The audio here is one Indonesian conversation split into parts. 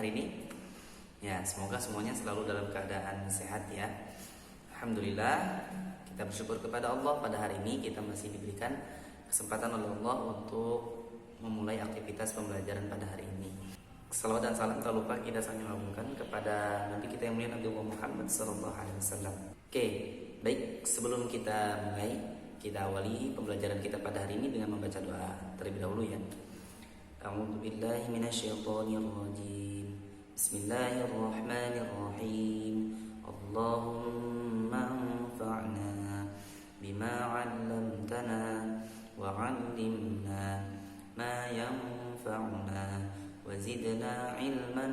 hari ini? Ya, semoga semuanya selalu dalam keadaan sehat ya. Alhamdulillah, kita bersyukur kepada Allah pada hari ini kita masih diberikan kesempatan oleh Allah untuk memulai aktivitas pembelajaran pada hari ini. Salawat dan salam tak lupa kita saling agungkan kepada Nabi kita yang mulia Nabi Muhammad SAW. Oke, baik, sebelum kita mulai, kita awali pembelajaran kita pada hari ini dengan membaca doa terlebih dahulu ya. A'udzu billahi minasyaitonir rajim. Bismillahirrahmanirrahim. Allahumma anfa'na bima 'allamtana wa 'allimna ma yanfa'una wa zidna 'ilman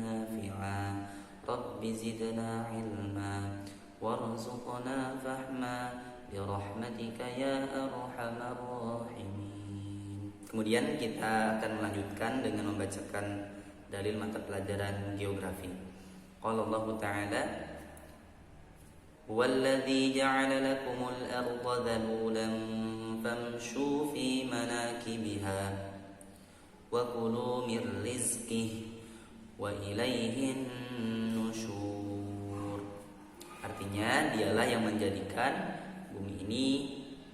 nafi'a. Rabbi zidna 'ilma warzuqna fahma birahmatika ya arhamar rahimin. Kemudian kita akan melanjutkan dengan membacakan dalil mata pelajaran geografi. Qala Allah Ta'ala, "Huwallazi ja'ala lakumul arda dhalulan famshu fi manakibiha wa kulu mir rizqihi wa ilaihin nusyur." Artinya, dialah yang menjadikan bumi ini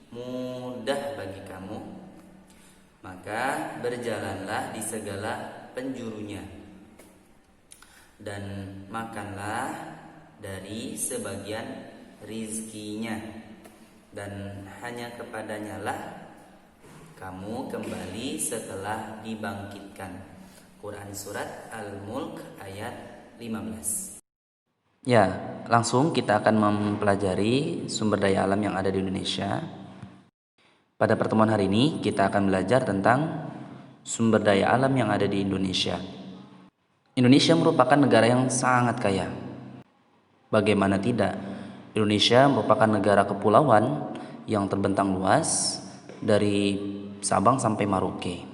mudah bagi kamu, maka berjalanlah di segala penjurunya dan makanlah dari sebagian rizkinya, dan hanya kepadanya lah kamu kembali setelah dibangkitkan. Quran Surat Al-Mulk ayat 15. Ya, langsung kita akan mempelajari sumber daya alam yang ada di Indonesia. Pada pertemuan hari ini kita akan belajar tentang sumber daya alam yang ada di Indonesia. Indonesia merupakan negara yang sangat kaya. Bagaimana tidak? Indonesia merupakan negara kepulauan yang terbentang luas dari Sabang sampai Maroke.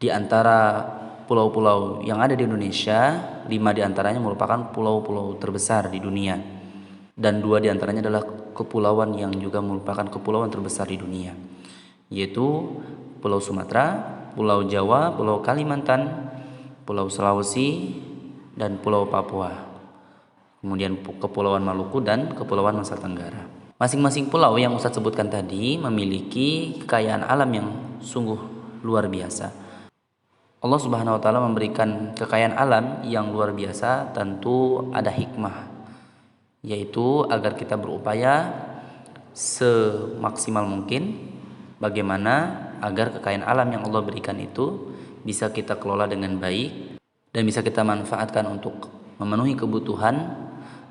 Di antara pulau-pulau yang ada di Indonesia, 5 di antaranya merupakan pulau-pulau terbesar di dunia, dan 2 di antaranya adalah kepulauan yang juga merupakan kepulauan terbesar di dunia, yaitu Pulau Sumatera, Pulau Jawa, Pulau Kalimantan, Pulau Sulawesi, dan Pulau Papua. Kemudian Kepulauan Maluku dan Kepulauan Nusa Tenggara. Masing-masing pulau yang Ustadz sebutkan tadi memiliki kekayaan alam yang sungguh luar biasa. Allah Subhanahu wa taala memberikan kekayaan alam yang luar biasa, tentu ada hikmah, yaitu agar kita berupaya semaksimal mungkin bagaimana agar kekayaan alam yang Allah berikan itu bisa kita kelola dengan baik dan bisa kita manfaatkan untuk memenuhi kebutuhan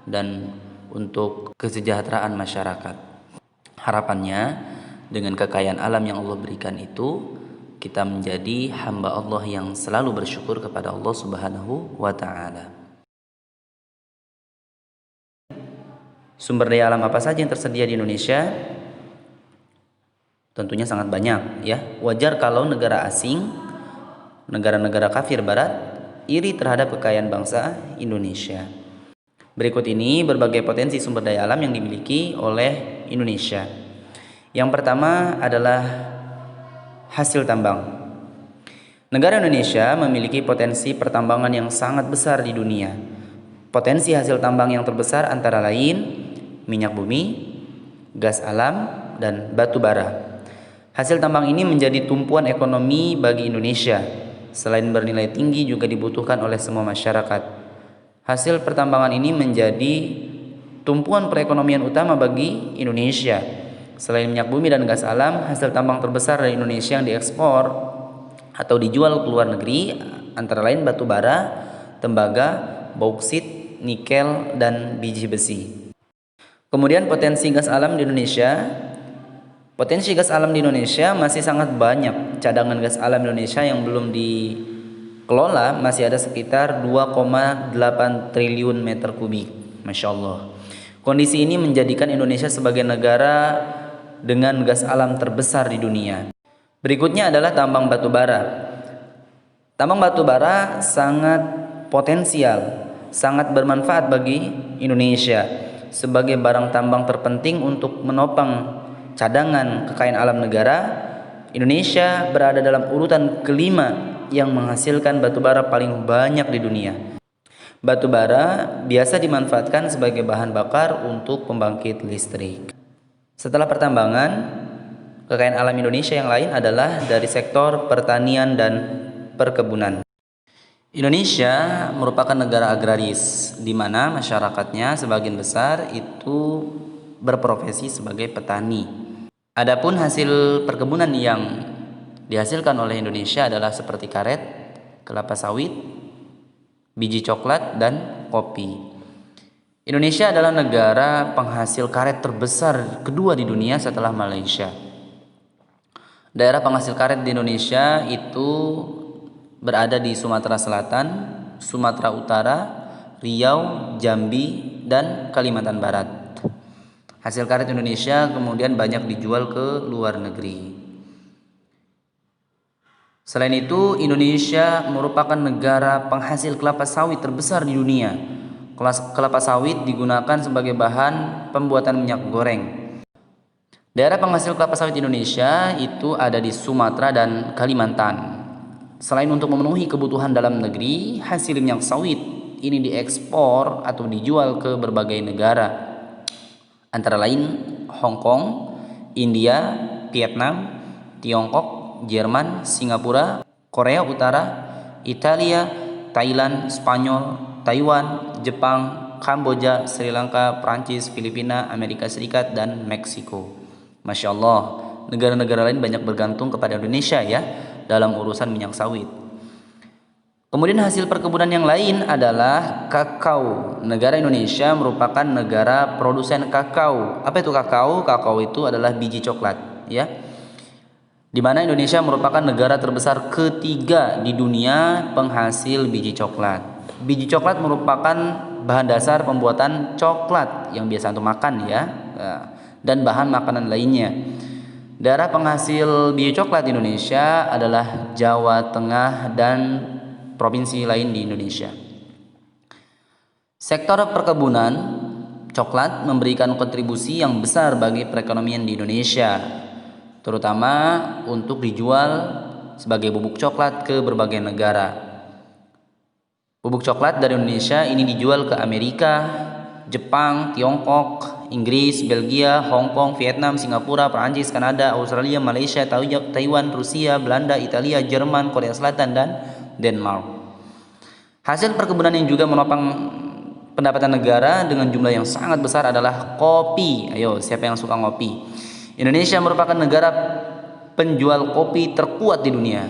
dan untuk kesejahteraan masyarakat. Harapannya dengan kekayaan alam yang Allah berikan itu kita menjadi hamba Allah yang selalu bersyukur kepada Allah Subhanahu wa taala. Sumber daya alam apa saja yang tersedia di Indonesia? Tentunya sangat banyak ya. Wajar kalau negara asing, negara-negara kafir barat iri terhadap kekayaan bangsa Indonesia. Berikut ini berbagai potensi sumber daya alam yang dimiliki oleh Indonesia. Yang pertama adalah hasil tambang. Negara Indonesia memiliki potensi pertambangan yang sangat besar di dunia. Potensi hasil tambang yang terbesar antara lain minyak bumi, gas alam, dan batu bara. Hasil tambang ini menjadi tumpuan ekonomi bagi Indonesia. Selain bernilai tinggi juga dibutuhkan oleh semua masyarakat. Hasil pertambangan ini menjadi tumpuan perekonomian utama bagi Indonesia. Selain minyak bumi dan gas alam, hasil tambang terbesar dari Indonesia yang diekspor atau dijual ke luar negeri antara lain batu bara, tembaga, bauksit, nikel, dan biji besi. Kemudian potensi gas alam di Indonesia. Potensi gas alam di Indonesia masih sangat banyak. Cadangan gas alam Indonesia yang belum dikelola masih ada sekitar 2,8 triliun meter kubik. Masya Allah. Kondisi ini menjadikan Indonesia sebagai negara dengan gas alam terbesar di dunia. Berikutnya adalah tambang batu bara. Tambang batu bara sangat potensial, sangat bermanfaat bagi Indonesia sebagai barang tambang terpenting untuk menopang cadangan kekayaan alam negara. Indonesia berada dalam urutan kelima yang menghasilkan batu bara paling banyak di dunia. Batu bara biasa dimanfaatkan sebagai bahan bakar untuk pembangkit listrik. Setelah pertambangan, kekayaan alam Indonesia yang lain adalah dari sektor pertanian dan perkebunan. Indonesia merupakan negara agraris di mana masyarakatnya sebagian besar itu berprofesi sebagai petani. Adapun hasil perkebunan yang dihasilkan oleh Indonesia adalah seperti karet, kelapa sawit, biji coklat, dan kopi. Indonesia adalah negara penghasil karet terbesar kedua di dunia setelah Malaysia. Daerah penghasil karet di Indonesia itu berada di Sumatera Selatan, Sumatera Utara, Riau, Jambi, dan Kalimantan Barat. Hasil karet Indonesia kemudian banyak dijual ke luar negeri. Selain itu, Indonesia merupakan negara penghasil kelapa sawit terbesar di dunia. Kelapa sawit digunakan sebagai bahan pembuatan minyak goreng. Daerah penghasil kelapa sawit Indonesia itu ada di Sumatera dan Kalimantan. Selain untuk memenuhi kebutuhan dalam negeri, hasil minyak sawit ini diekspor atau dijual ke berbagai negara, antara lain Hong Kong, India, Vietnam, Tiongkok, Jerman, Singapura, Korea Utara, Italia, Thailand, Spanyol, Taiwan, Jepang, Kamboja, Sri Lanka, Prancis, Filipina, Amerika Serikat, dan Meksiko. Masya Allah, negara-negara lain banyak bergantung kepada Indonesia ya dalam urusan minyak sawit. Kemudian hasil perkebunan yang lain adalah kakao. Negara Indonesia merupakan negara produsen kakao. Apa itu kakao? Kakao itu adalah biji coklat, ya. Di mana Indonesia merupakan negara terbesar ketiga di dunia penghasil biji coklat. Biji coklat merupakan bahan dasar pembuatan coklat yang biasa untuk makan ya, dan bahan makanan lainnya. Daerah penghasil biji coklat di Indonesia adalah Jawa Tengah dan provinsi lain di Indonesia. Sektor perkebunan coklat memberikan kontribusi yang besar bagi perekonomian di Indonesia, terutama untuk dijual sebagai bubuk coklat ke berbagai negara. Bubuk coklat dari Indonesia ini dijual ke Amerika, Jepang, Tiongkok, Inggris, Belgia, Hong Kong, Vietnam, Singapura, Perancis, Kanada, Australia, Malaysia, Taiwan, Rusia, Belanda, Italia, Jerman, Korea Selatan, dan Denmark. Hasil perkebunan yang juga menopang pendapatan negara dengan jumlah yang sangat besar adalah kopi. Ayo, siapa yang suka ngopi? Indonesia merupakan negara penjual kopi terkuat di dunia,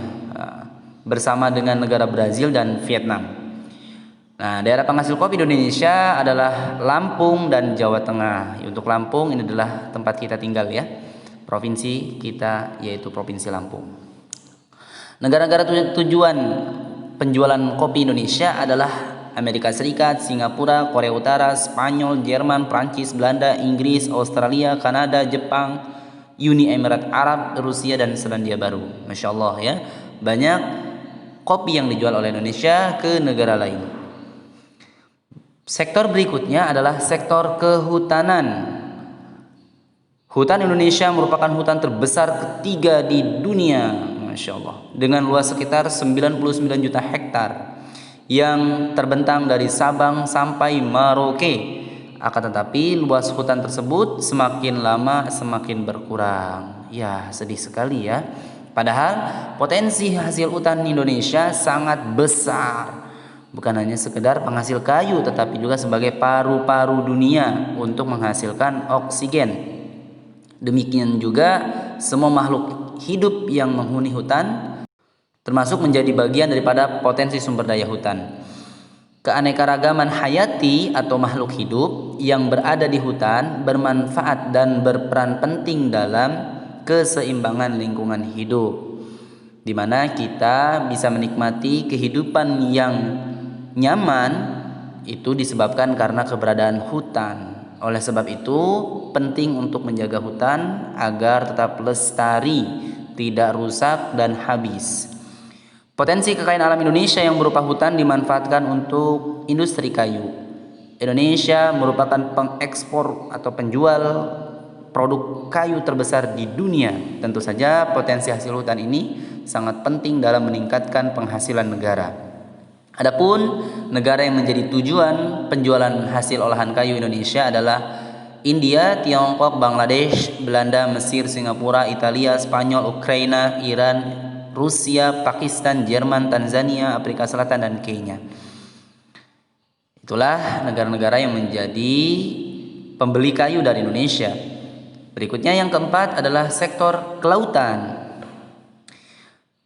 bersama dengan negara Brazil dan Vietnam. Nah, daerah penghasil kopi di Indonesia adalah Lampung dan Jawa Tengah. Untuk Lampung ini adalah tempat kita tinggal ya. Provinsi kita yaitu Provinsi Lampung. Negara-negara tujuan penjualan kopi Indonesia adalah Amerika Serikat, Singapura, Korea Utara, Spanyol, Jerman, Prancis, Belanda, Inggris, Australia, Kanada, Jepang, Uni Emirat Arab, Rusia, dan Selandia Baru. Masya Allah ya, banyak kopi yang dijual oleh Indonesia ke negara lain. Sektor berikutnya adalah sektor kehutanan. Hutan Indonesia merupakan hutan terbesar ketiga di dunia, Masya Allah, dengan luas sekitar 99 juta hektar yang terbentang dari Sabang sampai Merauke. Akan tetapi luas hutan tersebut semakin lama semakin berkurang. Ya, sedih sekali ya. Padahal potensi hasil hutan Indonesia sangat besar. Bukan hanya sekedar penghasil kayu, tetapi juga sebagai paru-paru dunia untuk menghasilkan oksigen. Demikian juga semua makhluk hidup yang menghuni hutan termasuk menjadi bagian daripada potensi sumber daya hutan. Keanekaragaman hayati atau makhluk hidup yang berada di hutan bermanfaat dan berperan penting dalam keseimbangan lingkungan hidup, di mana kita bisa menikmati kehidupan yang nyaman itu disebabkan karena keberadaan hutan. Oleh sebab itu penting untuk menjaga hutan agar tetap lestari, tidak rusak dan habis. Potensi kekayaan alam Indonesia yang berupa hutan dimanfaatkan untuk industri kayu. Indonesia merupakan pengekspor atau penjual produk kayu terbesar di dunia. Tentu saja potensi hasil hutan ini sangat penting dalam meningkatkan penghasilan negara. Adapun negara yang menjadi tujuan penjualan hasil olahan kayu Indonesia adalah India, Tiongkok, Bangladesh, Belanda, Mesir, Singapura, Italia, Spanyol, Ukraina, Iran, Rusia, Pakistan, Jerman, Tanzania, Afrika Selatan, dan Kenya. Itulah negara-negara yang menjadi pembeli kayu dari Indonesia. Berikutnya yang keempat adalah sektor kelautan.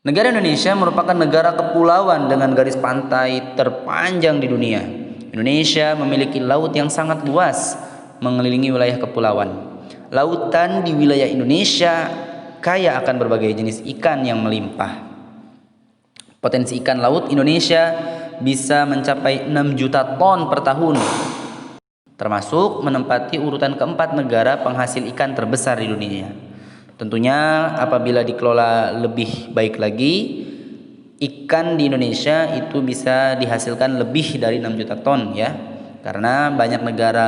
Negara Indonesia merupakan negara kepulauan dengan garis pantai terpanjang di dunia. Indonesia memiliki laut yang sangat luas mengelilingi wilayah kepulauan. Lautan di wilayah Indonesia kaya akan berbagai jenis ikan yang melimpah. Potensi ikan laut Indonesia bisa mencapai 6 juta ton per tahun, termasuk menempati urutan keempat negara penghasil ikan terbesar di dunia. Tentunya apabila dikelola lebih baik lagi, ikan di Indonesia itu bisa dihasilkan lebih dari 6 juta ton ya. Karena banyak negara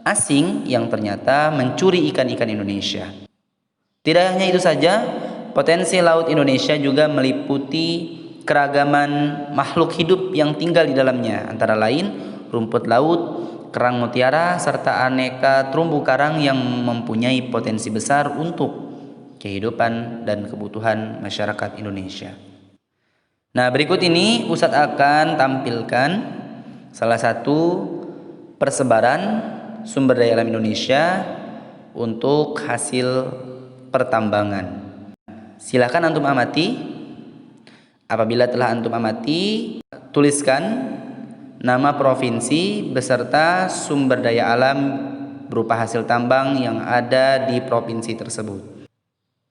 asing yang ternyata mencuri ikan-ikan Indonesia. Tidak hanya itu saja, potensi laut Indonesia juga meliputi keragaman makhluk hidup yang tinggal di dalamnya, antara lain rumput laut, kerang mutiara, serta aneka terumbu karang yang mempunyai potensi besar untuk kehidupan dan kebutuhan masyarakat Indonesia. Nah, berikut ini Ustadz akan tampilkan salah satu persebaran sumber daya alam Indonesia untuk hasil pertambangan. Silakan antum amati. Apabila telah antum amati, tuliskan nama provinsi beserta sumber daya alam berupa hasil tambang yang ada di provinsi tersebut.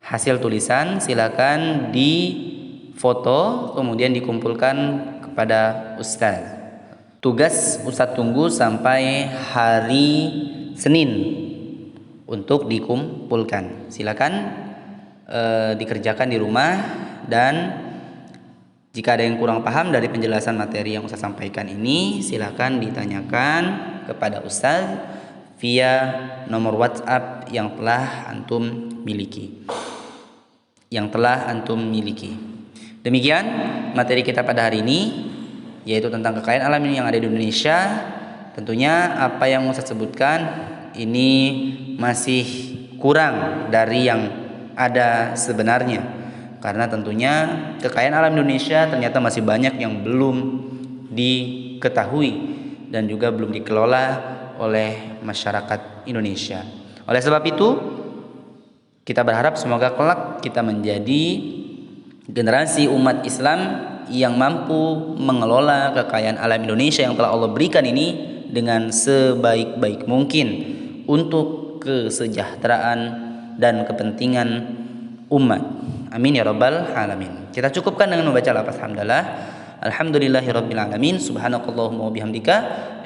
Hasil tulisan silakan difoto kemudian dikumpulkan kepada Ustadz. Tugas Ustadz tunggu sampai hari Senin untuk dikumpulkan. Silakan dikerjakan di rumah, dan jika ada yang kurang paham dari penjelasan materi yang Ustadz sampaikan ini, silakan ditanyakan kepada Ustadz via nomor WhatsApp yang telah antum miliki. Demikian materi kita pada hari ini, yaitu tentang kekayaan alam yang ada di Indonesia. Tentunya apa yang Ustadz sebutkan ini masih kurang dari yang ada sebenarnya. Karena tentunya kekayaan alam Indonesia ternyata masih banyak yang belum diketahui dan juga belum dikelola oleh masyarakat Indonesia. Oleh sebab itu, kita berharap semoga kelak kita menjadi generasi umat Islam yang mampu mengelola kekayaan alam Indonesia yang telah Allah berikan ini dengan sebaik-baik mungkin untuk kesejahteraan dan kepentingan umat. Amin ya rabbal alamin. Kita cukupkan dengan membaca lafaz hamdalah. Alhamdulillahirabbil alamin. Subhanakallahumma wa bihamdika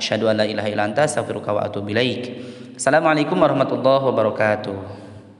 asyhadu an la ilaha illa anta astaghfiruka wa atubu ilaik. Assalamualaikum warahmatullahi wabarakatuh.